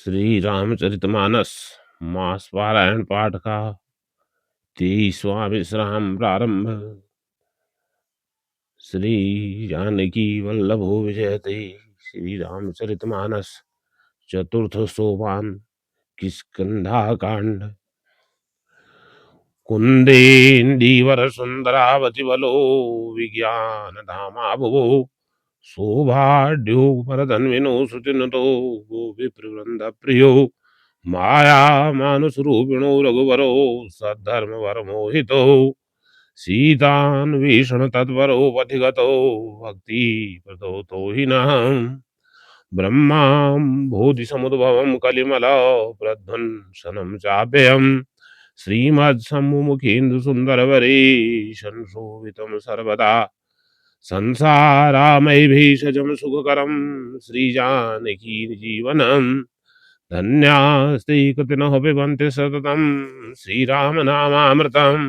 श्री रामचरितमानस मास पारायण पाठ का 23वां विश्राम प्रारंभ। श्री जानकी वल्लभो विजयते। श्री रामचरितमानस चतुर्थ सोपान किष्किंधा कांड। कुंदेन्दीवर सुंदरावति बलो विज्ञान धामाभुवो शोभाढ्यो परधन्विनो सुचिनुतो विप्रवृंद प्रियो माया मानुष रूपिणो रघुवरो सद्धर्म मोहितो सीतान्वेषण तत्परो पथिगतो भक्ति प्रदोतो हि नहं ब्रह्मा भूति समुद्भवं कलिमल प्रध्वंसनं चाप्ययम् श्रीमत्सम्मुखेन्दु सुन्दरवरे संशोभितं सर्वदा संसारामय भेषजं सुखकरं श्रीजानकी जीवनम् धन्यास्ते कृतिनः पिबन्ति सततं श्रीराम नामामृतम्।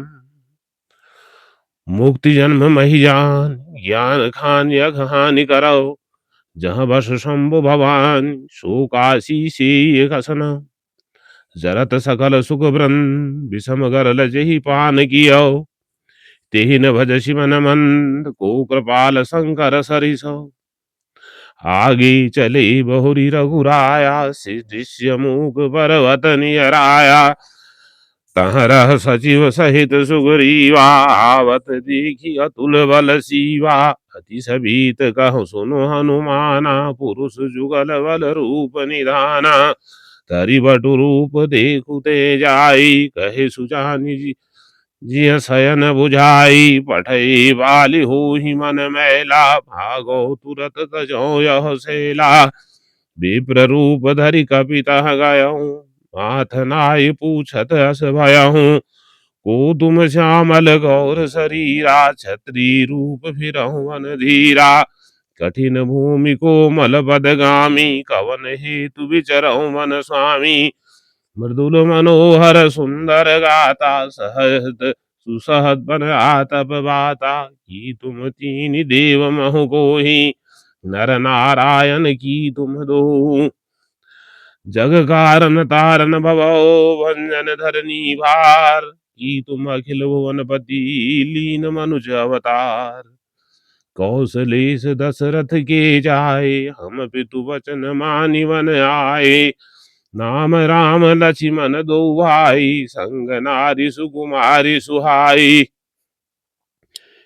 मुक्ति जन्म महिजान ज्ञान खान यज्ञ हानि करौ जहाँ बस शंभु भवान शोकाशी से कसन जरत सकल सुख वृंद विषम गरल जही पान कियो तेहि न भज शिवन मंद को कृपाल शंकर सरिसो आगे चले बहुरी रघुराया दृश्य मूक पर्वत नियराया तहरह सचिव सहित सुग्रीवा आवत देखी अतुल बल सीवा अति सभीत कहु सुनु हनुमाना पुरुष जुगल बल रूप निधाना तरि बटु रूप देखु ते जाई कहे सुजानि जिय शयन बुझाई पठई बाली होहि मन मैला भागो तुरत तजो यह सेला विप्र रूप धरि कपितः गयऊँ माथ नाई पूछत अस भयऊँ को तुम श्यामल गौर शरीरा छत्री रूप फिरहु वन धीरा कठिन भूमि कोमल बदगामी कवन हेतु विचरहु मन स्वामी मृदुल मनोहर सुंदर गाता सहज सुसहद बन आतप बाता की तुम तीन देव महु कोहि नर नारायण की तुम दो जग कारण तारण भवो भंजन धरनी भार की तुम अखिल भुवनपति लीन मनुज अवतार कौशलेश दशरथ के जाए हम पितु वचन मानि वन आए नाम राम लक्ष्मण दो भाई संग नारी सुकुमारी सुहाई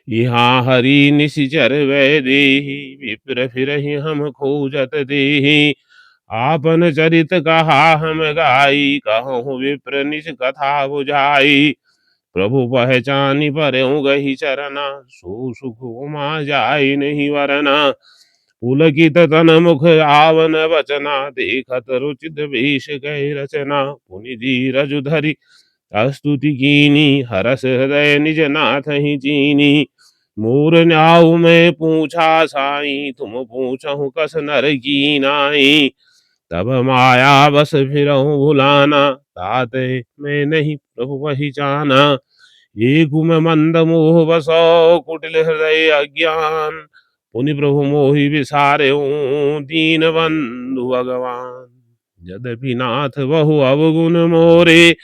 यहाँ हरि निशिचर वै देहि विप्र फिरहि हम खोजत देहि आपन चरित कहा हम गाई कहूँ विप्र निज कथा बुझाई प्रभु पहचानी परहु गही चरना सो सुख उमा जाई नहीं वरना पुलकित तन मुख आवन वचना देखत रुचित वेश गए रचना पुनि धीरज धरि स्तुति कीनी हरस हृदय निज नाथ ही चीनी मोर न्याऊ में पूछा साई तुम पूछहु कस नर की नाई तब माया बस फिरहु भुलाना ताते मैं नहीं प्रभु वही जाना ये गुम मंद मोह बसो कुटिल हृदय अज्ञान पुनि प्रभु मोहि विसारे दीन बंधु भगवान यद्यपि नाथ बहु अवगुण मोरे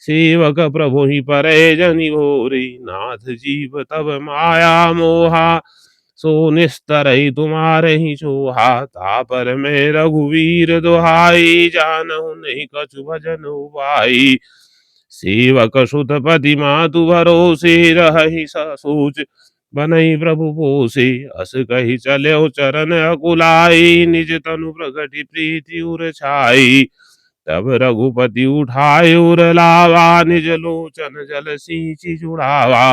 सेवक प्रभु ही परे जनि भोरे नाथ जीव तब माया मोहा सो निस्तर तुम्हारे ही सोहा तापर में रघुवीर दुहाई जानहु नहीं कछु भजन उपाई सेवक सुत पति मातु भरोसे रहि सोच बनई प्रभु पोसे अस कही चलो चरण अकुलाई निज तनु प्रगति प्रीति उर छाई तब रघुपति उठाए उर लावा निज लोचन जल सींचि जुड़ावा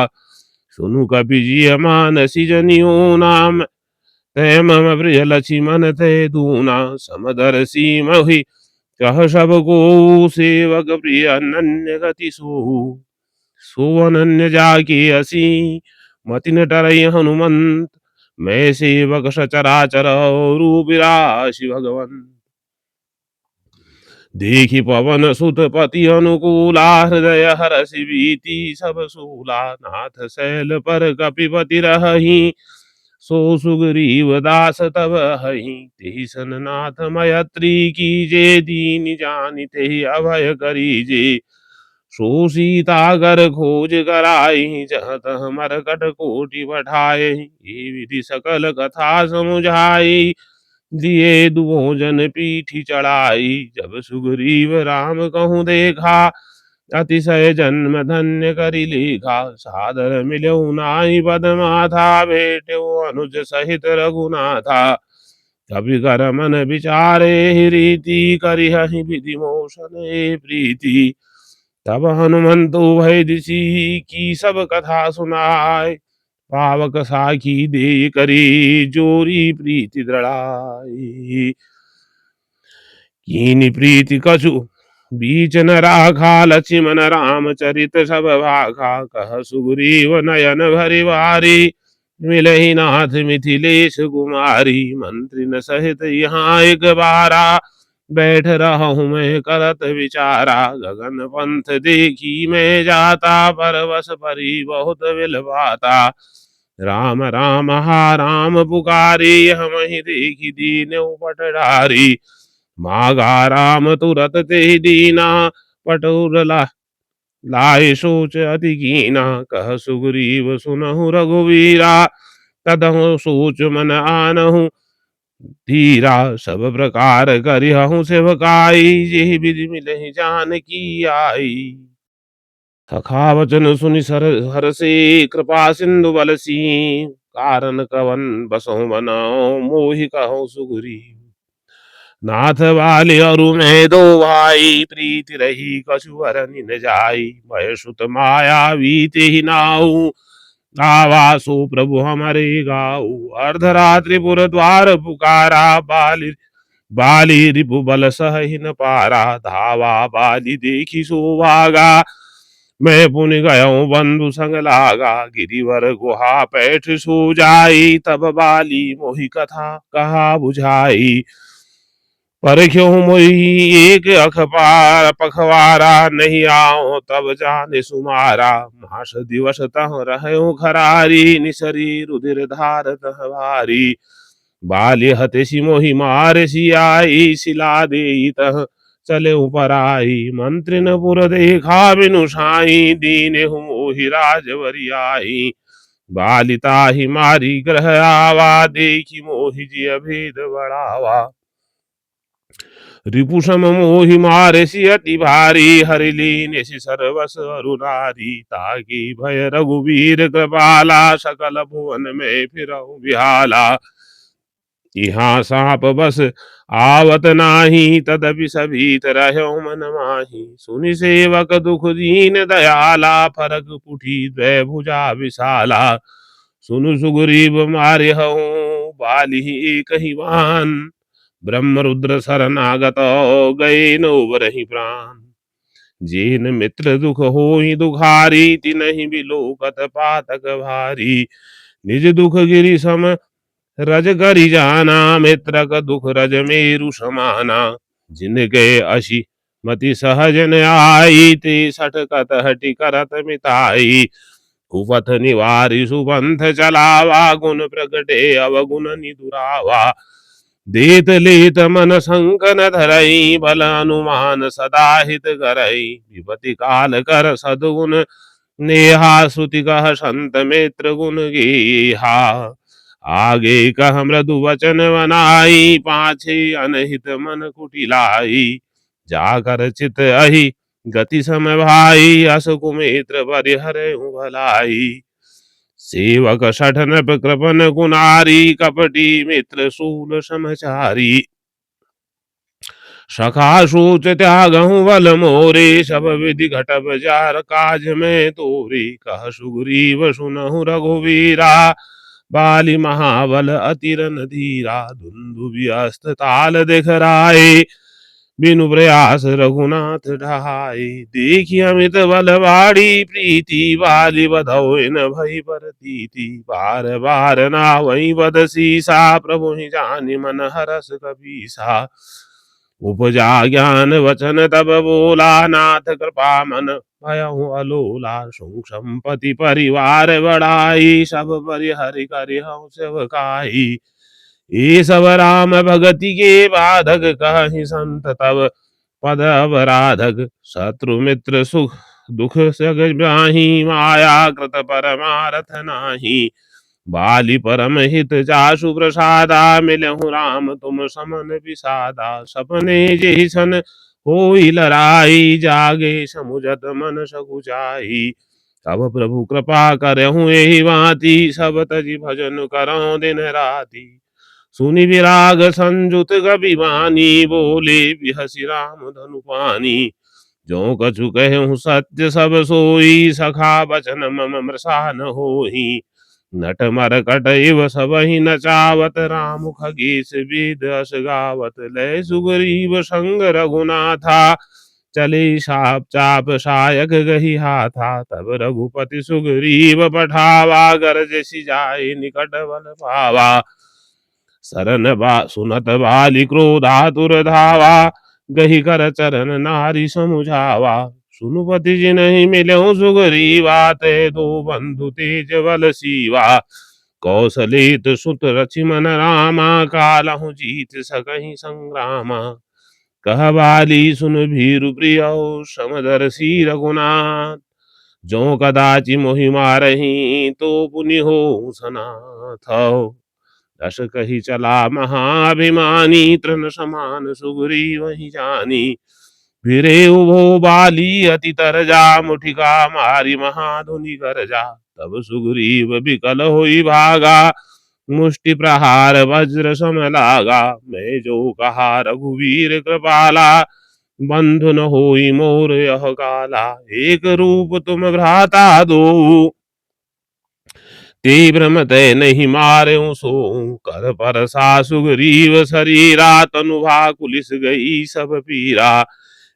सुनु कपि जिय मानसी जनियो नाम तय मम प्रिय लक्ष्मण तय दूना समदर्शी महि कह सब को सेवक प्रिय अनन्य गति सो अनन्य जाके असी मति न डरई हनुमंत मैं सेवक सचराचर रूप राशि भगवंत देखि पवन सुत पति अनुकूला हृदय हरषि भीति सब सूला नाथ शैल पर कपिपति रहहि सो सुग्रीव दास तब हहि तेहि सन नाथ मयत्री कीजे दीन जानि तेहि अभय करीजे। सो सीतागर खोज कराई जहाँ तहाँ मरकट कोटि पठाए ये विधि सकल कथा समुझाई दिए दुभोजन पीठी चढ़ाई। जब सुग्रीव राम कहूँ देखा अतिशय जन्म धन्य करि लेखा। सादर मिलऊ नाई पद माथा भेटो अनुज सहित रघुनाथा। कवि कर मन विचारे ही रीति करिहहि विधि मोशन ए प्रीति। तब हनुमंतु भय दिसी की सब कथा सुनाय पावक साखी दे करी जोरी प्रीति दृढ़ाई। कीनी प्रीति कछु बीच न राखा लक्ष्मण राम चरित सब भाखा। कह सुग्रीव नयन भरि वारी मिलहि नाथ मिथिलेश कुमारी। मंत्री न सहित यहाँ एक बारा बैठ रहूं मैं करत विचारा। गगन पंथ देखी मैं जाता परवश परी बहुत विलपाता। राम राम हा राम पुकारी हम ही देखी दीन उपट डारी। मागा राम तुरत ते दीना पटुर लाए सोच अति कीना। कह सुग्रीव सुनहु रघुवीरा तदहु सोच मन आनहु धीरा। सब प्रकार करिहु सेवकाई जेहि विधि मिलहि जानकी आई। सखा वचन सुनि सर हरषि कृपा सिंधु बलसी। कारण कवन बसहु बनाओ मोहि कहु सुग्रीव। नाथ वाले अरु में दो भाई प्रीति रही कछुवर निन जाई। भय सुत माया वीते ही नाऊ आवासो प्रभु हमारे गाऊ। अर्धरात्रि पुर द्वार पुकारा बाली बाली रिपु बल सहि न पारा। धावा बाली देखी सो भागा मैं पुनि गयो बंधु संग लागा। गिरिवर गुहा पैठ सो जाई तब बाली मोहि कथा कहा बुझाई। पर क्यों मोही एक अखबार पखवारा नहीं आओ तब जाने सुमारा। मास दिवस तह रहो खरारी निसरी रुधिर धार तह भारी। बाल्य हते मोहि मार सियाई सिला दे तह चले पराई। मंत्री न पुर देखा बिनु साई दीने हूँ मोहि राजवरियाई। बालिता ही मारी ग्रह आवा देखी मोहि जिय भेद बढ़ावा। रिपुसम मोहि मारसि अति भारी हरि लीनेसि सर्वस अरु नारी। ताकि भय रघुवीर कृपाला सकल भुवन में फिरहु बिहाला। यहाँ साप बस आवत नाही तदपि सभीत रह्यो मन माही। सुनि सेवक दुख दीन दयाला फरक पुठी द्वै भुजा विशाला। सुनु सुग्रीव मारे हऊँ बाली एक ही वाहन। ब्रह्म रुद्र शरणागत गए नो बरहि प्राण। जेन मित्र दुख होई दुखारी तिनहि बिलोकत पातक भारी। निज दुख गिरि सम रज करि जाना मित्र का दुख रज मेरु समाना। जिनके अशी मति सहज न आई ते सटकत हटि करत मिताई। कुपथ निवारि सुपंथ चलावा गुण प्रगटे अवगुण निदुरावा। देत लेत मन संकन धरई बल अनुमान सदा हित करई। विपति काल कर सदगुण नेहा श्रुति कह संत मित्र गुण गेहा। आगे कह मृदु वचन बनाई पाछे अनहित मन कुटिलाई। जाकर चित अहि गति सम भाई अस कुमित्र परिहर भलाई। सेवक सठन कृपन गुनारी कपटी मित्र सूल समचारी। सखा सोच त्यागहु बल मोरे सब विधि घटब जार काज में तोरे। कह सुग्रीव सुनहु रघुवीरा बाली महाबल अतिरन धीरा। धुंधुभि अस्त ताल दिखराए बिनु प्रयास रघुनाथ ढहाई। देखी अमित बल बाड़ी प्रीति बाली बधौ इन भई परतीति। बार बार ना वही बद सीसा प्रभु ही जानि मन हरस कपीसा। उपजा ज्ञान वचन तब बोला नाथ कृपा मन भयहु अलोला सुख संपत्ति परिवार बढ़ाई सब परिहरि करि हूँ सेवकाई। ये सब राम भगति के बाधक कहि संत तब पद अवराधक। शत्रु मित्र सुख दुख सग जाहि माया कृत परमारथ नाही। बाली परम हित जासु प्रसादा मिलहु राम तुम समन विषादा। सपने जेहि सन होई लड़ाई जागे समुझत मन सकुचाई। तब प्रभु कृपा करहु एहि भांति सब तजि भजन करहु दिन राति। सुनि विराग संजुत गभिमानी बोले बिहसि राम धनु पानी। जो कछु कहूँ सत्य सब सोई सखा बचन मम मृषा न होई। नट मरकट इव सबहि नचावत राम खगेश वेद अस गावत। लय सुग्रीव संग रघुनाथा चले साप चाप सायक गही हाथा। तब रघुपति सुग्रीव पठावा गरजसि जाय निकट बल पावा। सरन बा सुनत बाली क्रोधातुर धावा गही कर चरण नारी समुझावा। सुनुपति जी नहीं मिलऊं सुग्रीवा ते दो बंधु तेज बल सीवा। कौशलित सुत रचि मन रामा कालहु जीत सकहि संग्रामा। कह बाली सुन भीरु प्रिय समदर्शी रघुनाथ। जो कदाचि मोहि मारही तो पुनि हो सनाथ। दश कही चला महाभिमानी तृण समान सुग्रीव ही जानी। फिरे उभो बाली अति तरजा मुठिका मारी महाधुनि गरजा। तब सुग्रीव विकल होई भागा मुष्टि प्रहार वज्र सम लागा। मैं जो कहा रघुवीर कृपाला बंधु न होई मोर यह काला। एक रूप तुम भ्राता दो तीव्र मत नहीं मार्यो सो। कर पर सा सुग्रीव शरीरा तनु भाकुलिस गई सब पीरा।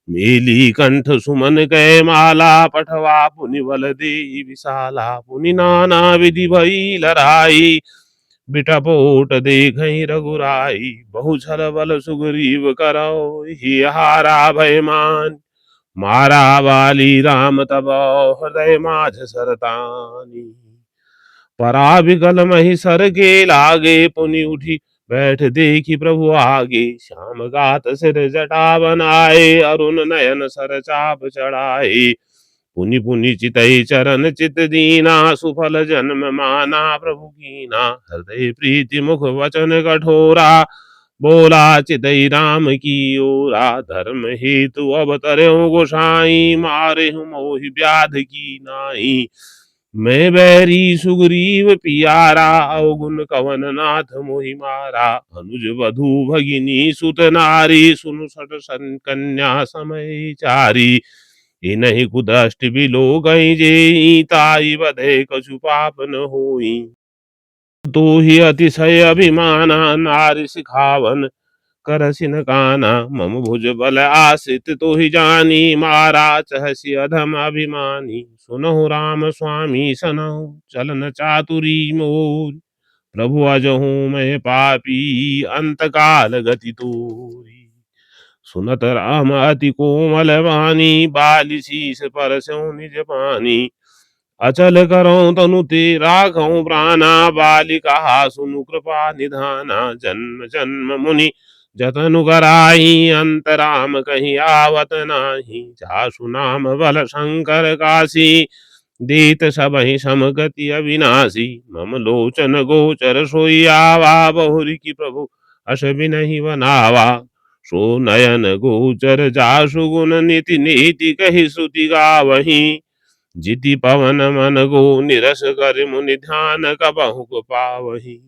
मेली कंठ सुमन कै माला पठवा पुनि बल दे विशाला। पुनि नाना विधि भई लड़ाई बिटपोट देखहि रघुराई। बहु छल बल सुग्रीव करौ ही हारा भय मान। मारा वाली राम तब हृदय माझ सरतानी। पराभिकल मही सर के लागे पुनि उठी बैठ देखी प्रभु आगे। श्याम गात सिर जटा बनाए अरुण नयन सर चाप चढ़ाए। पुनि पुनि चितई चरण चित दीना सुफल जन्म माना प्रभु कीना। हृदय प्रीति मुख वचन कठोरा बोला चितई राम की ओरा। धर्म हेतु अवतर्यो गोसाई मारे मोहि व्याध की नाई। मैं बैरी सुग्रीव पियारा अवगुण कवन नाथ मोहि मारा। अनुज वधु भगिनी सुत नारी सुनु सट सन कन्या समय चारी। इन्हीं कुदष्ट बिलो गई जेई ताई बधे कछु पाप न होई। तो ही अतिशय अभिमाना नारी सिखावन करसिन काना। मम भुज बल आश्रित तो ही जानी मारा चहसी अधम अभिमानी। सुनहु राम स्वामी सनहु चलन चातुरी मोर। प्रभु अजहू मैं पापी अंत काल गति तोरी। सुनत राम अति कोमल वाणी बाली शीस पर स्यो निज पानी। अचल करो तनु ते राखऊं प्राणा बाली कहा सुनु कृपा निधाना। जन्म जन्म मुनि जतनु कराई अंतराम कहीं आवत नाही। जासु नाम बल शंकर काशी दीत सबहि समगति अविनाशी। मम लोचन गोचर सोई आवा बहुरी की प्रभु अस बिनहि बनावा। सो नयन गोचर जासु गुण नीति नीति कही श्रुति गावही। जिति पवन मन गो निरस कर मुनि ध्यान कबहु को पावही।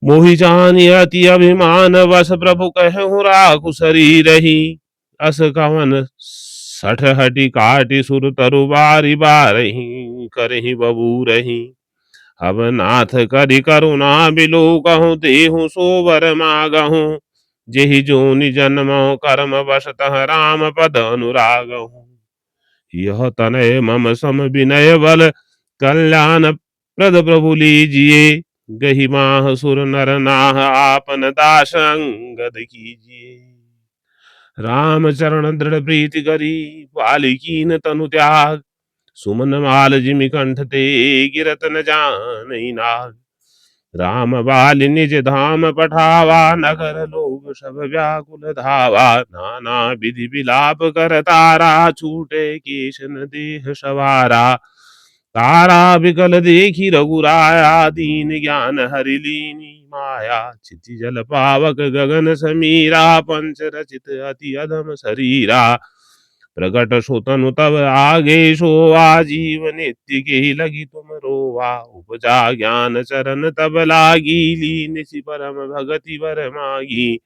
मोहि जानि अति अभिमान वस प्रभु कहूँ राखु शरीर ही। अस कवन सठ हटि काटि सुर तरु बारी बारही करही बबूरही। अब नाथ करि करुणा बिलो कहूँ देहु सो वर मागहूँ। जेहि जोनि जन्मो कर्म वशतः राम पद अनुरागहूँ। यह तनय मम सम विनय बल कल्याण प्रद प्रभु लीजिए। गही माह सुर नर नाह आपन दास अंगद कीजिए। राम चरण दृढ़ प्रीति करी, बालिकीन तनु त्याग, सुमन माल जिमि कंठ ते, गिरत न जानई नाग। राम बाल निज धाम पठावा, नगर लोग सब व्याकुल धावा। नाना विधि विलाप कर तारा, छूटे केशन देह सवारा। तारा विकल देखी रघुराया, दीन ज्ञान हरि लीनी माया। क्षिति जल पावक गगन समीरा, पंच रचित अति अधम शरीरा। प्रकट सुतनु तब आगे सोवा, जीव नित्य के लगी तुम रोवा। उपजा ज्ञान चरण तब लागी, लीन सि परम भगति वर मागी।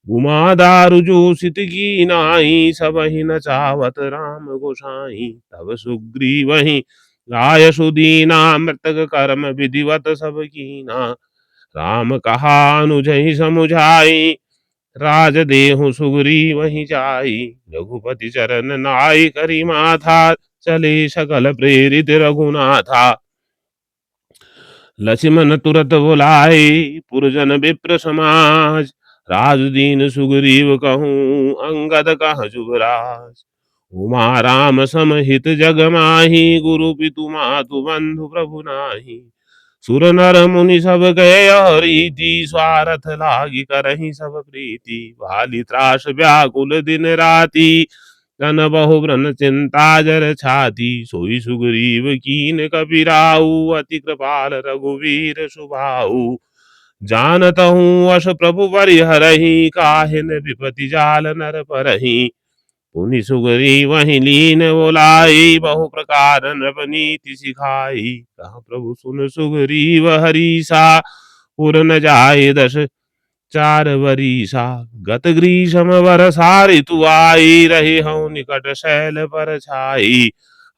उमा दारु जोशित की नाई, सब ही न चावत राम गोसाई। तब सुग्रीवहि गाय सुदीना, मृतक कर्म विधिवत सब कीना। राम कहा अनुजहि समुझाई, राज देहु सुग्रीव वही जाई। रघुपति चरण नाई करी माथा, चले सकल प्रेरित रघुनाथा। लक्ष्मण तुरत बुलाए, पुरजन विप्र समाज। राज दीन सुग्रीव कहूँ, अंगद कह जुबराज। उमा राम समहित जग माही, गुरु पितु मातु बंधु प्रभु नाही। सुर नर मुनि सब गए रीति, स्वारथ लागी करहि सब प्रीति। भाली त्रास व्याकुल दिन राति, तन बहु ब्रन चिंता जर छाती। सोई सुग्रीव कीन कपिराऊ, अति कृपाल रघुवीर सुबाऊ। जानत हूँ अस प्रभु परिहरहि, काहिन विपति जाल नर परहि। पुनि सुग्रीव वहीं लीन बोलाई, बहु प्रकार नृपनीति सिखाई। कहा प्रभु सुन सुग्रीव हरीसा, पुर न जाए दस चार वरीसा। गत ग्रीष्म बरसा ऋतु आई, रहे हूँ निकट शैल पर छाई।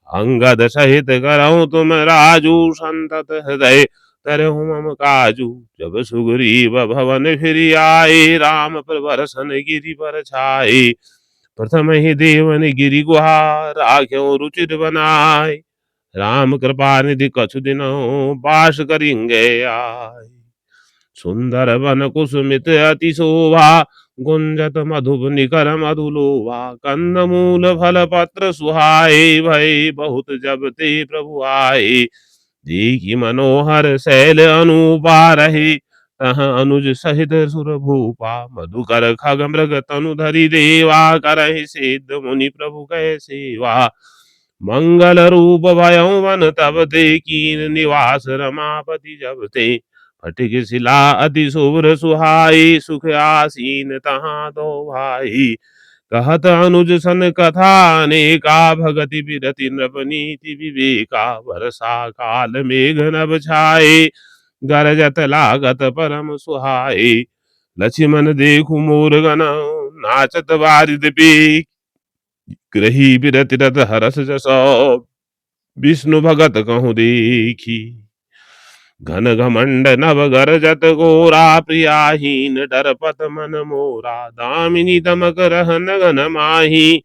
अंगद सहित करऊँ तुम राजू, संतत हृदय तरहु मम काजू। जब सुग्रीव भवन फिर आए, राम प्रबरसन गिरि पर छाए। प्रथम ही देवन गिरि गुहा, राख्यो रुचिर बनाए। राम कृपा निधि कछु दिनों, बास करिंगे आय। सुंदर वन कुसुमित अति शोभा, गुंजत मधुप निकर मधुलोभा। कंद मूल फल पत्र सुहाए, भय बहुत जब ते प्रभु आए। देखी मनोहर शैल अनूपा, रहे तह अनुज सहित सुर भूपा। मधुकर खग मृग तनु धरि देवा, करहि सिद्ध मुनि प्रभु कै सेवा। मंगल रूप भयउ वन तब ते, कीन निवास रमापति जब ते। फटिक शिला अति शुभ्र सुहाई, सुख आसीन तहाँ दो भाई। कहत अनुज सन कथा अनेका, भगति बिरति नृपनीति विवेका। वर्षा काल मेघ नभ छाए, गरजत लागत परम सुहाए। लक्ष्मण देखु मोर गण, नाचत बारिद पे। ग्रही बिरति रथ हरस जसो, विष्णु भगत कहूँ देखी। घन घमंड नव गरजत गोरा, प्रियाहीन डरपत मन मोरा। दामिनी दमक रहन गन माही,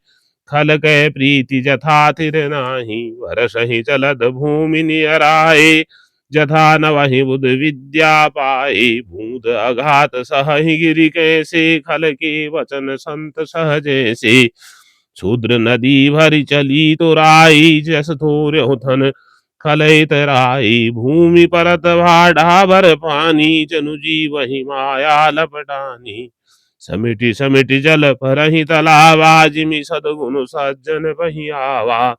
खल कै प्रीति जथा तिर नाही। वरसहि चलद भूमि नियराए, जथा नवहि बुध विद्या पाए। बूंद अघात सहहि गिरि कैसे, खल के वचन संत सहजे से। क्षुद्र नदी भरी चली तुराई, जस थोर्यहु थन खलय तराई। भूमि परत भाड़ा भर पानी, जनु जीवहि माया लपटानी। समिटि समिटि जल भरहि तलावा, जिमि सद्गुण सज्जन बहि आवा।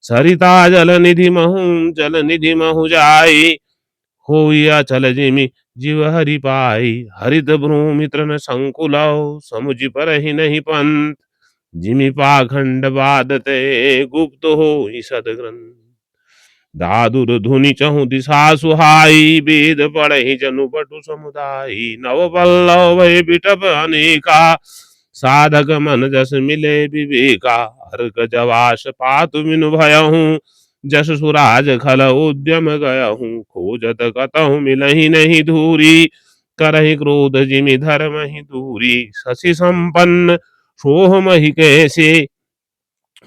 सरिता जल निधि महु, जल निधि महु जाई। होई अचल जिमि जीव हरि पाई। हरित भ्रूमि तृण संकुलौ, समुझ परहि नहीं पंथ। जिमि पाखंड बादते, गुप्त होई सदग्रंथ। दादुर धुनि चहु दिशा सुहाई, वेद पढ़हि जनु बटु समुदायी। नव पल्लव भय बिटप अनेका, साधक मन जस मिले विवेका। अर्क जवास पातु मिनु भयहूँ, जस सुराज खल उद्यम गयहूँ। खोजत कतहु मिलहि नहीं धूरी, करहि क्रोध जिमि धर्महि दूरी। शशि संपन्न सोह महि कैसे,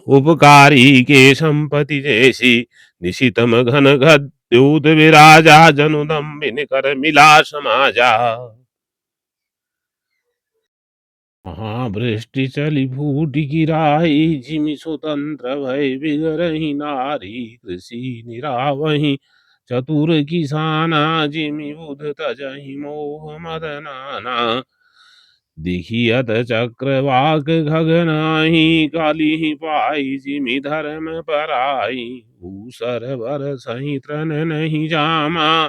उपकारी के संपत्ति जैसी। निशितम घन गद्योत विराजा, जनु दम्भिन कर मिला समाजा। महावृष्टि चली फूट गिराई, जिमि स्वतंत्र भय बिगरहि नारी। कृषि निरावहि चतुर किसाना, जिमि बुध तजहि मोह मद नाना। दिखियत चक्रवाक गगनाहि, कालिहि पाई जिमि धर्म पराई। ऊसर बरसहि तृण नहीं जामा,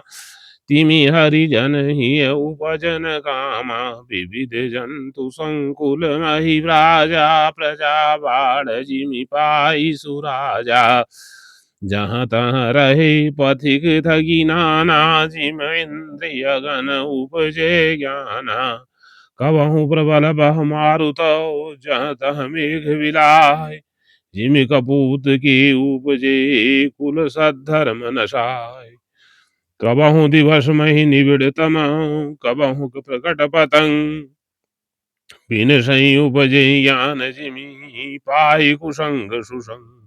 तिमि हरिजन हिय उपजन कामा। विविध जंतु संकुल महि राजा, प्रजा बाढ़ जिमि पाई सुराजा। जहाँ तहाँ रहे पथिक थगी नाना, जिम इंद्रिय गण उपजे ज्ञाना। कबहु प्रबल बह मारुतौ, जहाँ तहाँ मेघ विलाय। जिमि कपूत के उपजे कुल सद्धर्म नशाय। कबहु दिवस महि निबिड़ तम, कबहु प्रकट पतंग। बिन सही उपजे ज्ञान, जिमि पाई कुसंग सुसंग।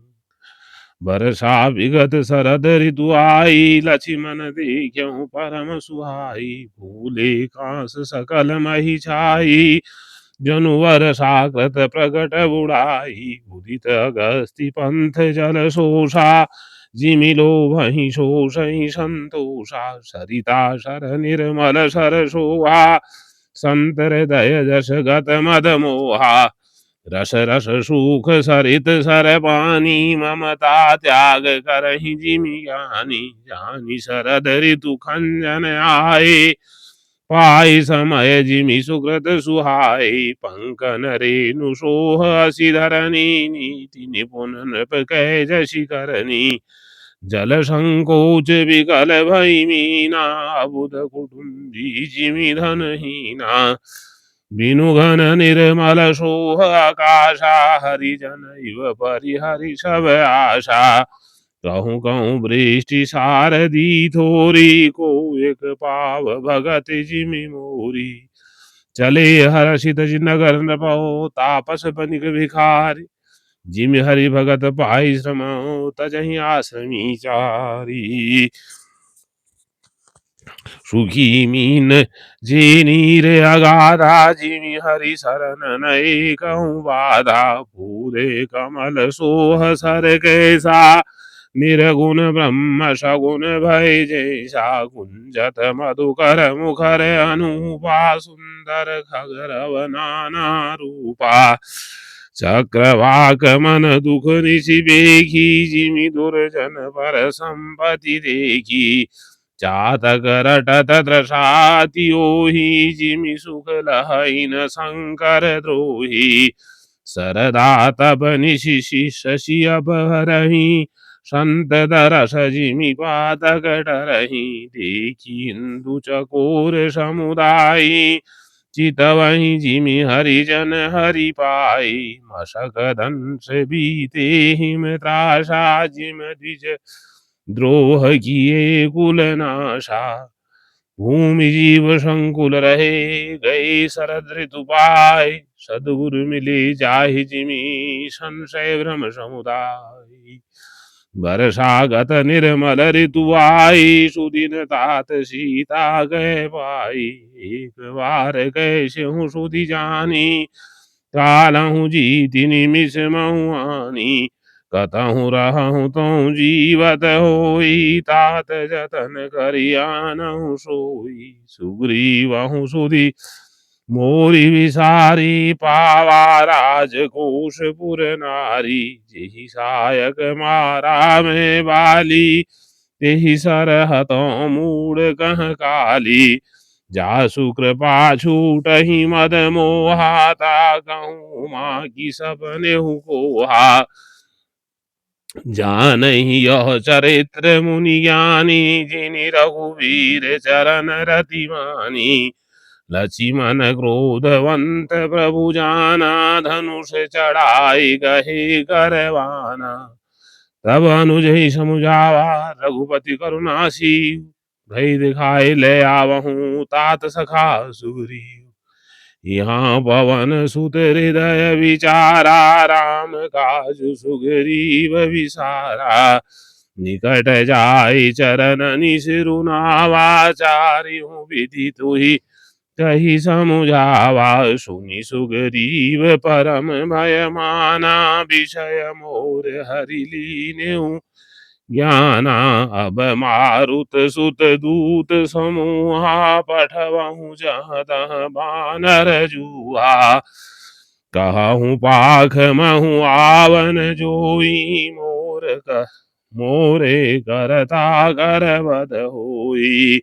बरसा विगत शरद ऋतु आई, लक्ष्मण देखियहुँ परम सुहाई। फूले कांस सकल महि छाई, जनु वर्षा कृत प्रकट बुढ़ाई। उदित अगस्ति पंथ जल शोषा, जिमि लोभहि शोषहि संतोषा। सरिता सर निर्मल सर शोभा, संत हृदय जस गत मद मोहा। रस रस सुख सरित सर पानी, ममता त्याग करहि जिमि ज्ञानी। जानि शरद ऋतु खंजन आए, पाई समय जिमि सुकृत सुहाए। पंकन रेणु सोह असि धरनी, नीति निपुण नृप कै जसि करनी। जल संकोच विकल भई मीना, अबुध कुटुंबी जिमि धनहीना। बिनु घन निर्मल सोह आकाशा, हरिजन इव परिहरि सब आशा। कहूँ कहूँ वृष्टि सारदी थोरी, को एक पाव भगत जिमि मोरी। चले हर्षित नगर नपौ, तापस बनिक भिखारी। जिमि हरि भगत पाई श्रम, तजहि आश्रमी चारी। सुखी मीन जे नीर अगाधा, जिमि हरि शरण नए कहूँ बाधा। पूरे कमल सोह सर कैसा, निर्गुण ब्रह्म सगुण भय जैसा। कुंजत मधुकर मुखर अनुपा, सुंदर खगरव नाना रूपा। चक्रवाक मन दुख निशि बेखी, जिमि दुर्जन पर संपत्ति देखी। चातक रटत त्रसाति ओहि, जिमि सुख लहै न शंकर द्रोही। सरदा तब निशि शशि अब हरहि, संत दरस जिमि पातक डरहि। देखि इंदु चकोर समुदाय, चितवहि जिमि हरिजन हरि पाई। मशक दंश बीते हिम त्रासा, जिम द्विज द्रोह किए कुल नाशा। भूमि जीव संकुल रहे, गए शरद ऋतु पाय। सदगुरु मिले जाहि जिमि, संशय भ्रम समुदाय। वर्षागत निर्मल ऋतु आई, सुदिन तात सीता गए पाई। एक बार कैसे हूँ सुधि जानी, कालहु जीति निमिष महुआनी। कतहु रहूं तो जीवत होई, तात जतन करियानहु सोई। सुग्रीवहु सुधि मोरी विसारी, पावा राजकोष पुर नारी। जेहि सायक मारा में बाली, तेहि सरहतों मूड कह काली। जासु कृपा छूटहि मद मोहा, कहूँ माँ की सपने कोहा। जानहि यह चरित्र मुनि ज्ञानी, जिनि रघुवीर चरण रति मानी। लक्ष्मण क्रोधवंत प्रभु जाना, धनुष चढ़ाई गहे करवाना। तब अनुज ही समुझावा, रघुपति करुणासी। भय दिखाए ले आवहूँ, तात सखा सुग्रीव। यहाँ पवन सुत हृदय विचारा, राम काज सुग्रीव विसारा। निकट जाय चरण निसिरु नावा, चारिहु विधि तुहि कही समुझावा। सुनि सुग्रीव परम भय माना, विषय मोर हरि लीन्यु ज्ञाना। अब मारुत सुत दूत समूहा, पठवहु जहाँ तहाँ बानर जूहा। कहूँ पाख महु आवन जोई, मोरे करता करबद होई।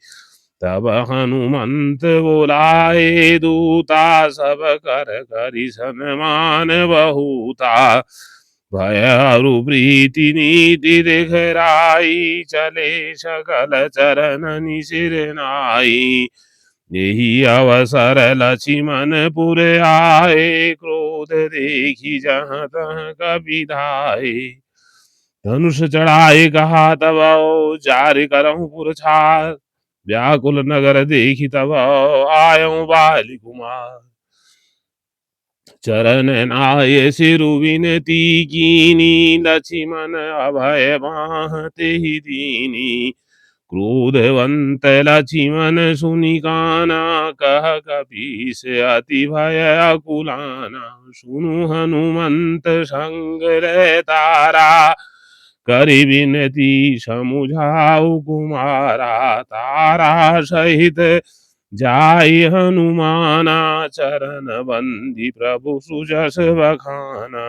तब हनुमंत बोलाए दूता, सब कर करि सन्मान बहुता। भय अरु प्रीति नीति दिखराई, चले सकल चरण सिर नाई। यही अवसर लक्ष्मण पुर आए, क्रोध देखी जहाँ तहाँ कपि धाये। धनुष चढ़ाए कहा तब जार करहु पुरछार, व्याकुल नगर देखी तब आयऊ बाली कुमार। चरण नाय सिरु विनती कीनी, लक्ष्मण अभय बाहते ही दीनी। क्रोधवंत लक्ष्मण सुनि काना, कह कपीस अति भय अकुलाना। सुनु हनुमंत संग रे तारा, करि विनती समुझाऊ कुमारा। तारा सहित जाई हनुमाना, चरण बंदी प्रभु सुजस बखाना।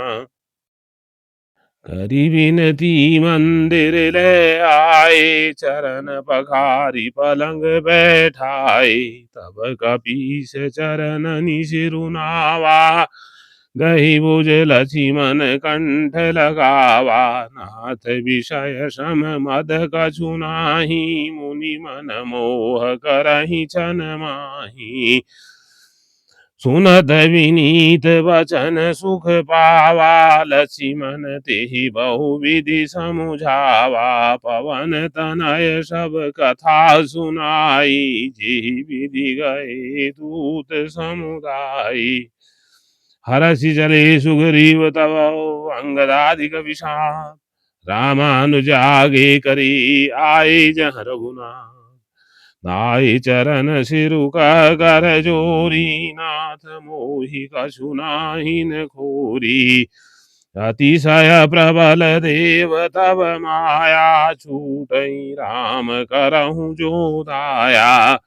करि विनती मंदिर ले आए, चरण पखारी पलंग बैठाए। तब कपीस चरण सिरुनावा, गही भुज लक्ष्मण कंठ लगावा। नाथ विषय सम मद कछु नाही, मुनि मन मोह करहि छन माही। सुनत विनीत वचन सुख पावा, लक्ष्मण तेहि बहुविधि समुझावा। पवन तनय सब कथा सुनाई, जेहि विधि गए दूत समुदाई। हरषि चले सुग्रीव तब अंगदादिक विषाद, रामानुजागे करी आए जहाँ रघुनाथ। नाई चरण सिरु कर जोरी, नाथ मोहि कछु नाहि न खोरी। अतिशय प्रबल देव तब माया, छूटई राम करहु जो दाया।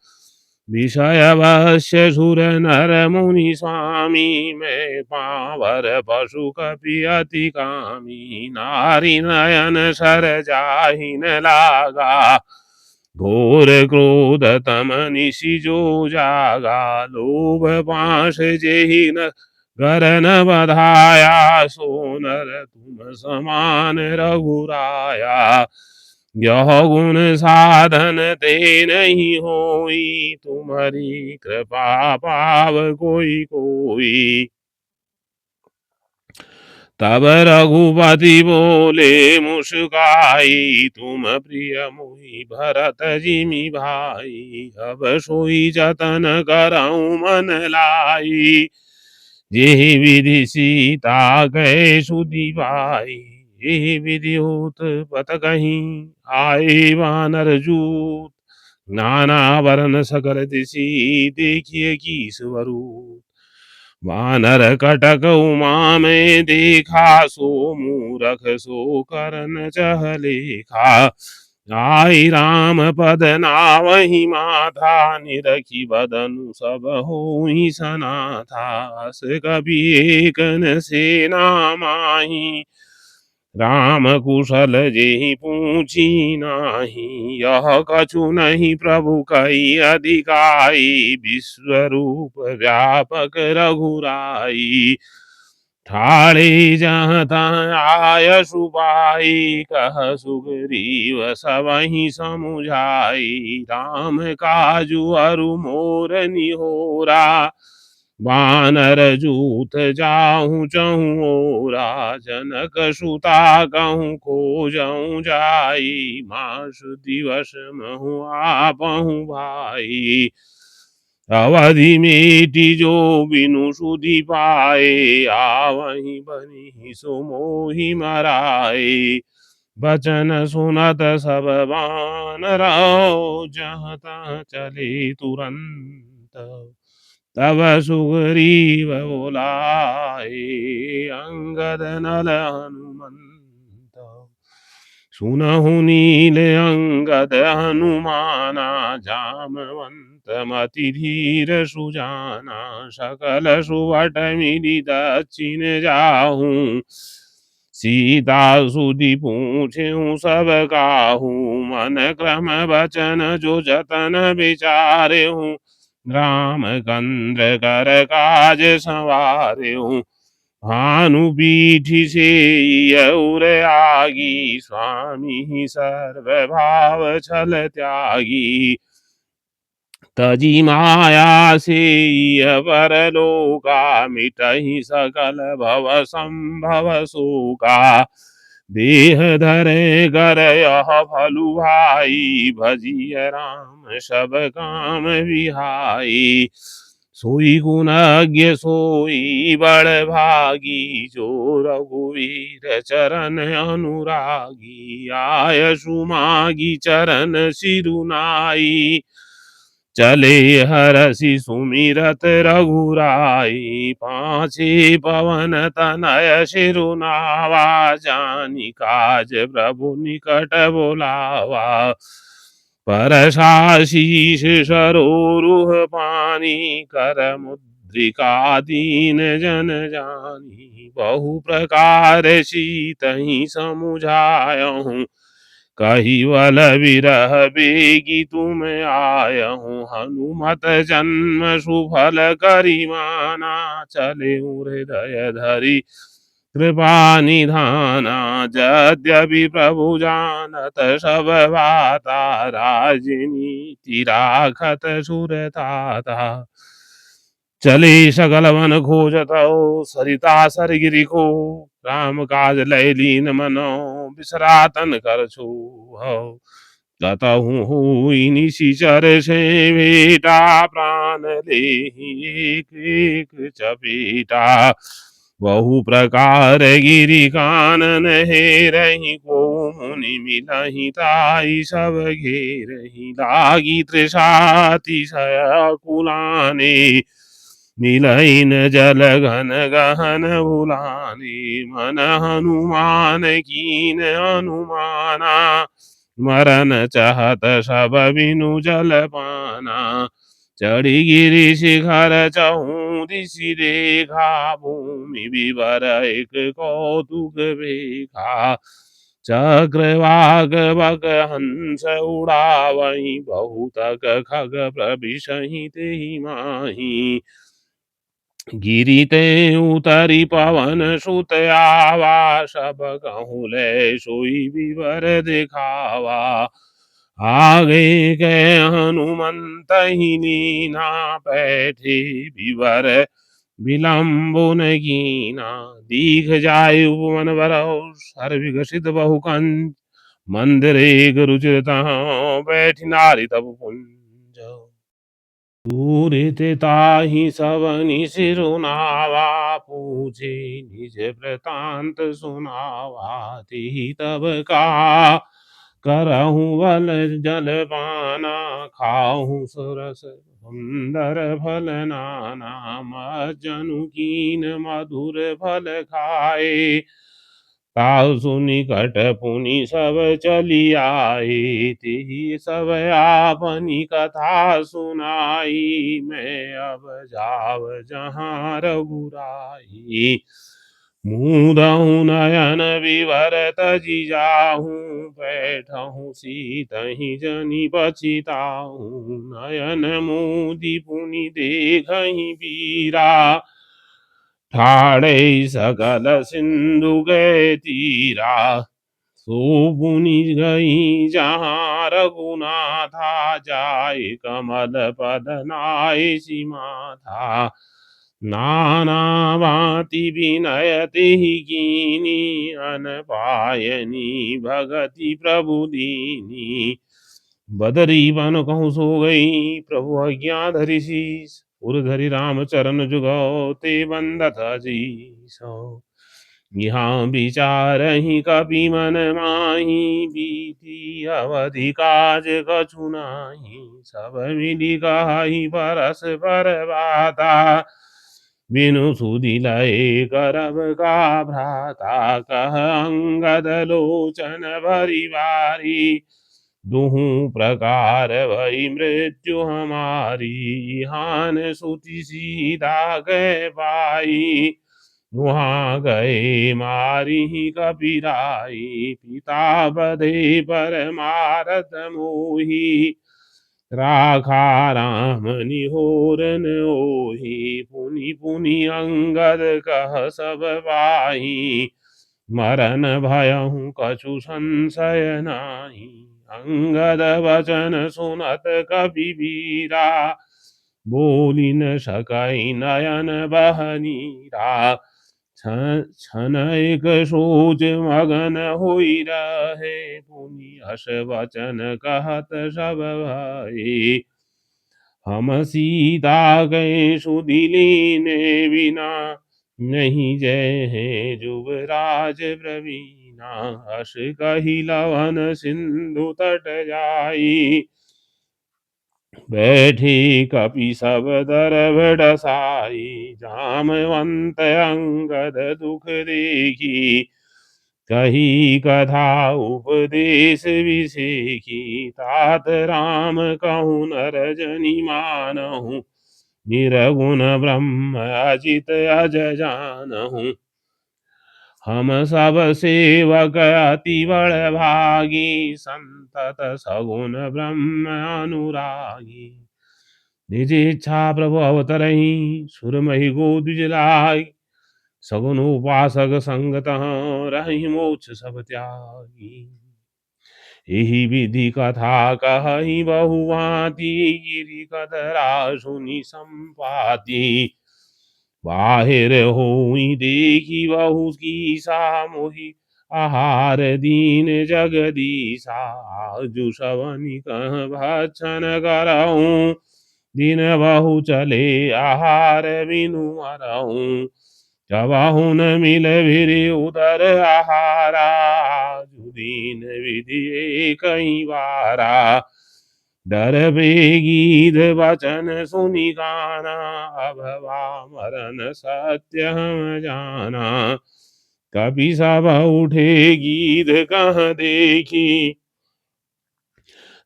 विषय अवश्य सुर नर मुनि स्वामी, मैं पावर पशु कपि अति कामी। नारी नयन सर जाहि न लागा, घोर क्रोध तम निशि जो जागा। लोभ पाश जेहि न गरन बधाया, सो नर तुम समान रघुराया। यह गुण साधन ते नहीं होई, तुम्हारी कृपा पाव कोई कोई। तब रघुपति बोले मुस्काई, तुम प्रिय मुहि भरत जिमि भाई। अब सोई जतन करऊँ मन लाई, जेहि विधि सीता गए सुधिबाई। यही विधि होत पत कहीं, आए वानर जूत। नाना वरन सकल दिशि, देखिए की स्वरूप। वानर कटक उमा में देखा, सो मूरख सो करन चह लेखा। आई राम पद नावहि माथा, निरखी बदनु सब होई सनाथा। अस कपि एक न सेना माही, राम कुशल जेहि पूछी नाही। यह कछु नहीं प्रभु कही अधिकाई, विश्वरूप व्यापक रघुराई। ठाड़े जहाँ तहाँ आय सुबाई, कह सुग्रीव सबहि समुझाई। राम काजु अरु मोर निहोरा, वानर जूथ जाहु चहु ओरा। जनक सुता कहूँ खोजऊँ जाई, मास दिवस महु आपहु भाई। अवधि मेटि जो बिनु सुधि पाए, आवहि बनि सो मोहि मराए। बचन सुनत सब बानर, जहाँ तहाँ चले तुरंत। तब सुग्रीव बोलाए, अंगद नल हनुमंत। सुनहु नील अंगद हनुमाना, जामवंत मति धीर सुजाना। सकल सुवट मिली दक्षिण जाहूँ, सीता सुधि पूछूं सब काहू। मन क्रम वचन जो जतन विचारे हूँ, राम कंद्र कर काज संवारे हूँ। भानु पीठी से उर आगी, स्वामी सर्व भाव छल त्यागी। तजी माया से परलोका, मिटहि सकल भव संभव शोका। देह धरे कर यह फलु भाई, भजिय राम सब काम विहाई। सोई गुणज्ञ सोई बड़ भागी, जो रघुवीर चरण अनुरागी। आय सुमागी चरण सिरुनाई, चले हरषि सुमिरत रघुराई। पाछे पवन तनय शिरुनावा, जानि काज प्रभु निकट बोलावा। परसाशीष सरोरुह पानी, कर मुद्रिका दीन जन जानी। बहु प्रकार सीतहि समुझायहूँ, कहिवल विरह बेगी तुम आयहूँ। हनुमत जन्म सुफल करिमाना, चले हृदय धरि कृपा निधाना। यद्यपि प्रभु जानत सब बाता, राजनीति राखत सुरताता। चले सकल वन खोजत सरिता सरगिरि को, राम काज लय लीन मनो बिसरातन कर छो। गतहु हुई निशिचर से भेटा, प्राण लेहि एक एक चपेटा। बहु प्रकार गिरि कानन हेरहि, को मुनि मिलहि ताई सब घेरहि। लागी तृषा अतिशय कुलाने, मिलहि न जल घन गहन उलानी। मन हनुमान कीन अनुमाना, मरन चाहत सब बिनु जल पाना। चढ़ी गिरि शिखर चहूँ दिशि देखा, भूमि विवर एक कौतुक देखा। चक्रवाक बक हंस उड़ावहीं, बहुतक खग प्रविशहि तेहि माही। गिरि ते उतरि पवन सुत आवा, सब कहूँ ले सोई विवर दिखावा। आगे के हनुमंत ही लीना, बैठे विवर विलंबु न कीना। दीख जाय उपवन बरौ, सर विकसित बहु कंज। मंदिर एक रुचिर तहाँ, बैठी नारी तब कुंज। दूरित ताहि सवनि सिरुनावा, पूछे निज वृतांत सुनावा। तिहि तब का करहूँ बल जल पाना, खाहूँ सुरस सुंदर फल नाना। मज्जनु कीन मधुर फल खाए, ताऊ सुनि कट पुनि सब चली आए। तिहि सब आपनी कथा सुनाई, मैं अब जाव जहाँ रघुराई। मूँदहु नयन विवर तजि जाहूँ, बैठहूँ सीतहि जनि पछिताहूँ। नयन मूदि पुनि देखहि पीरा, ठाड़े सकल सिंधु के तीरा। सो पुनि गई जहाँ रघुनाथा, जाय कमल पद नाय सीमाथा। नाना भांति विनय तिहि कीनी, अन पायनी भगति प्रभु दीनी। बदरी बन कहूँ सो गई, प्रभु आज्ञा धरि शीस। उर धरि राम चरण जुगौ, ते बंदत अजीसो। यहाँ विचारहि कपि मन माहि, बीती अवधि काज कछु नाही। सब मिलि कहि परस्पर बाता, बिनु सुधि लय करब का भ्राता। कह अंगद लोचन भरि बारी, दुहु प्रकार भई मृत्यु हमारी। हान सुति सीता कह पाई, वहाँ गए मारी कपिराई। पिता बधे पर मारत मोही, राखा राम निहोरन ओहि। पुनि पुनि अंगद कह सब पाही, मरन भयहु कछु संशय नाही। अंगद वचन सुनत कपिवीरा, बोली न सकै नयन बह नीरा। क्षण एक सोच मगन होई रहे, पुनि हस वचन कहत सब भये। हम सीता गए सुधि लीने बिना, नहीं जय है जुबराज प्रवीणा। हस कहि लवन सिंधु तट जाई, बैठी कपि सब दरब डसाई। जामवंत अंगद दुख देखी, कही कथा उपदेश विसेखी। तात राम कहूँ नर जनि मानहु, निर्गुण ब्रह्म अजित अज जानहु। हम सब सेवक अति बड़ भागी, संतत सगुण ब्रह्म अनुरागी। निज इच्छा प्रभु अवतरहि, सुरमहि गो द्विज लाई। सगुन उपासक संगत रहि, मोक्ष सब त्यागी। एहि विधि कथा कहि बहुभांति, गिरि कदरा सुनि संपाति। बाहिर होई देखी बहु कीसा, मोहि आहार दीन जगदीशा। आजु सवनि कह भक्षण करऊँ, दिन बहु चले आहार बिनु मरऊँ। कबहु न मिल भिरी उदर आहारा, आजु दीन विधि एकहि बारा। डर गीध वचन सुनि काना, अभवा मरन सत्य हम जाना। कपि सब उठे गीध कह देखी,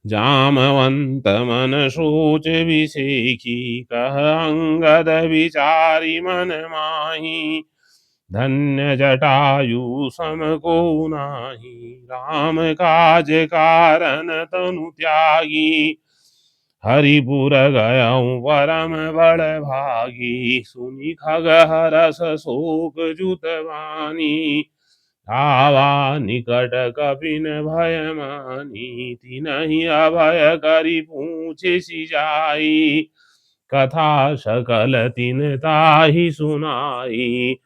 जामवंत मन सोच विसेखी। कह अंगद विचारी मन माही, धन्य जटायु सम को नाही। राम काज कारण तनु त्यागी, हरिपुर गयऊँ परम बड़ भागी। सुनि खगहरस शोक जुत बानी, आवा निकट कपिन भय मानी। तिनहि अभय करि पूछे सिजाई, कथा सकल तिन ताहि सुनाई।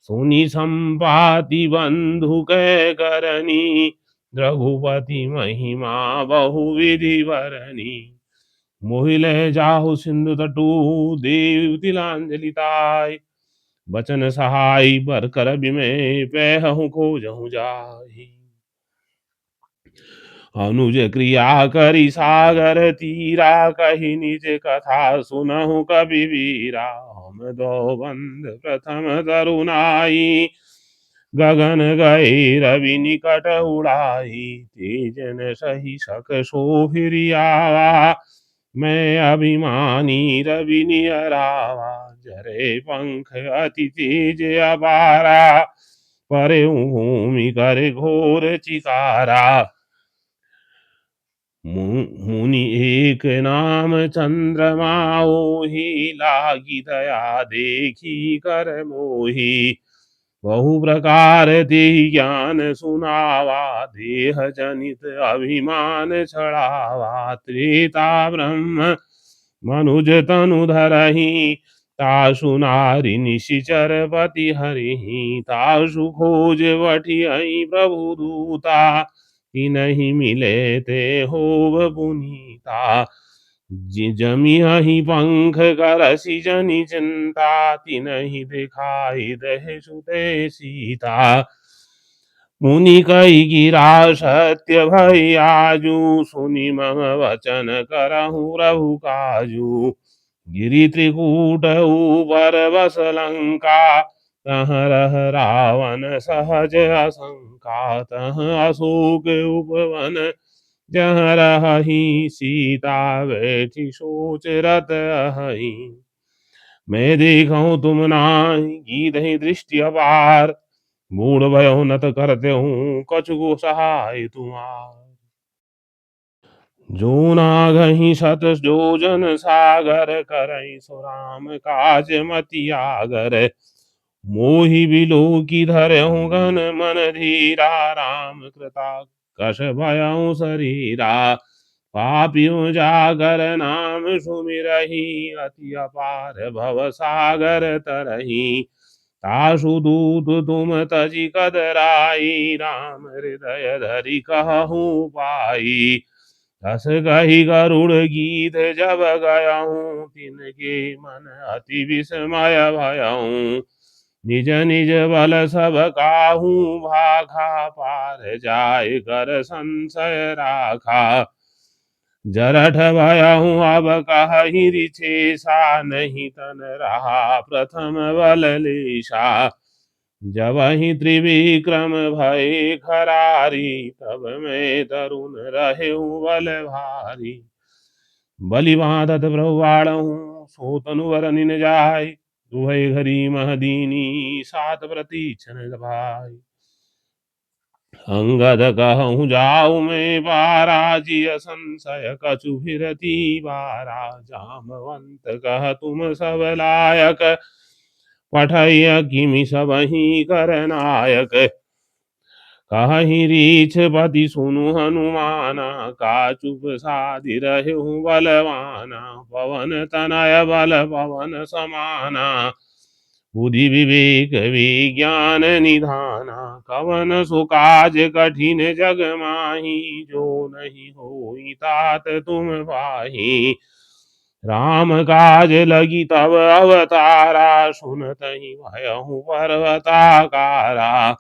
सुनि संपाति बंधु कै करनी, रघुपति महिमा बहुविधि बरनी। मोहि लय जाहु सिंधु तटु, देव तिलांजलि ताय। बचन सहाय बर कर बिमै, पैहु खोजहु जाहि। अनुज क्रिया करि सागर तीरा, कहि निज कथा सुनहु कपिवीरा। हम दो बंध प्रथम तरुणाई, गगन गए रवि निकट उड़ाई। तेजन सही सक सो फिर आवा, मैं अभिमानी रवि नियरावा। जरे पंख अति तेज अपारा, परे भूमि कर घोर चिकारा। मुनि एक नाम चंद्रमा ओहि, लागी दया देखी कर मोहि। बहु प्रकार ते ज्ञान सुनावा, देह जनित अभिमान छड़ावा। त्रेता ब्रह्म मनुज तनु धरहि, तासु नारी निशिचर पति हरिहि। तासु खोज वठियै प्रभु दूता, तिनहि मिले ते होव पुनीता। जमियहि पंख करसि जनि चिंता, तिनहि दिखाई दहे सुते सीता। मुनि कई गिरा सत्य भई आजू, सुनि मम वचन करहु प्रभु काजू। गिरि त्रिकूट ऊपर बस लंका, तह रह रावण सहज आशंका। तह अशोक उपवन जहाँ रही सीता, बैठी सोच रत अहि। मैं देखूं तुम नाहि कीधहि दृष्टि अपार, मूढ़ भयो नत करते हूँ कछु सहाय तुम्हार। जो नागहि शत जोजन सागर, करई सो राम काज मति आगर। मोहि बिलो की धरहु घन मन धीरा, राम कृता कष भयउ शरीरा। पापियों जागर नाम सुमिरहि, अति अपार भव सागर तरहि। तासु दूत तुम तजि कदराई, राम हृदय धरि कहूँ पाई। रस कही गरुड़ गीत जब गयऊँ, तिनके मन अति विस्मय भयऊँ। निज निज बल सब काहू भाखा, पार जाय कर संशय राखा। जरठ भयहूँ अब कहि रिछेसा, नहीं तन रहा प्रथम बल लेसा। जब ही त्रिविक्रम भय खरारी, तब मैं तरुण रहे बल भारी। बलि बाँधत प्रभु बाढ़हूँ, सो तनुवर निन जाय। दुहै घरी महदीनी, सात प्रतीक्षण भाई। अंगद कहूँ जाऊ मैं पारा, जिय संशय कछु फिरती बारा। जामवंत कह तुम सब लायक, पठय किमि सबहि कर नायक। कहि रीछ पति सुनु हनुमाना, का चुप साधि रहु बलवाना। पवन तनय बल पवन समाना, बुद्धि विवेक विज्ञान निधाना। कवन सु काज कठिन जग माही, जो नहीं होई तात तुम पाही। राम काज लगी तब अवतारा, सुनतहि भयहु पर्वताकारा।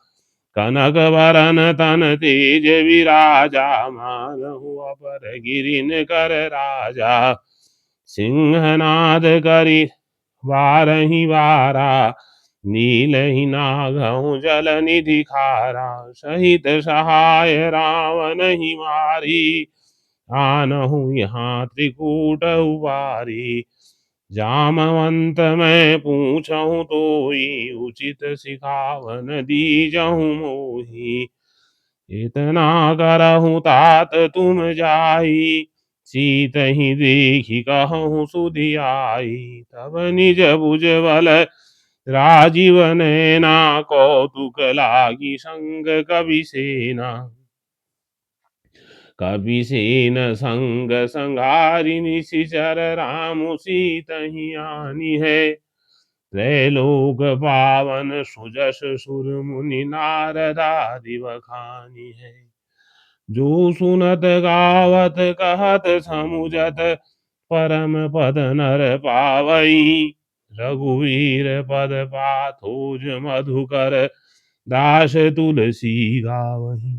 कनक वरन तन तेज विराजा, मानहु अपर गिरिन कर राजा। सिंहनाद करि वारहि वारा, नीलहि नागहु जल निधि खारा। सहित सहाय रावण ही मारी, आनहु यहाँ त्रिकूट उबारी। जामवंत मैं पूछहु तोई, उचित सिखावन दीजहु मोही। इतना करहु तात तुम जाई, सीत ही देखी कहूँ सुधियाई। तब निज भुज बल राजीव नैना, कौतुक लागी संग कवि सेना। कवि सेन संग संगारि निशिचर, रामु सीत ही आनी है। त्रैलोक पावन सुजस सुर मुनि नारद आदि बखानी है। जो सुनत गावत कहत समुझत, परम पद नर पावई। रघुवीर पद पाथोज मधुकर, दास तुलसी गावही।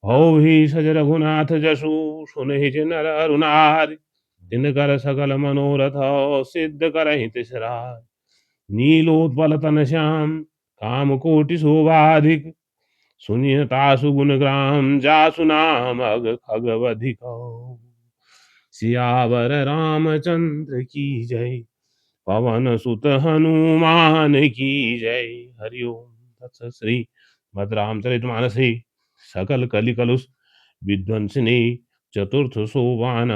हौ ही सज रघुनाथ जसु, सुनहि नर अरु नारि। तिनकर सकल मनोरथ, सिद्ध करहि तिसराय। नीलोत्पल तन श्याम, काम कोटि शोभाधिक। सुनिय तासु गुण ग्राम, जासु नाम अग खगवधिक। सियावर रामचंद्र की जय, पवन सुत हनुमान की जय। हरिओम तत्सत। श्री मद् रामचरितमानसे सकल कलिकलुष विध्वंसिनी चतुर्थ सोपान।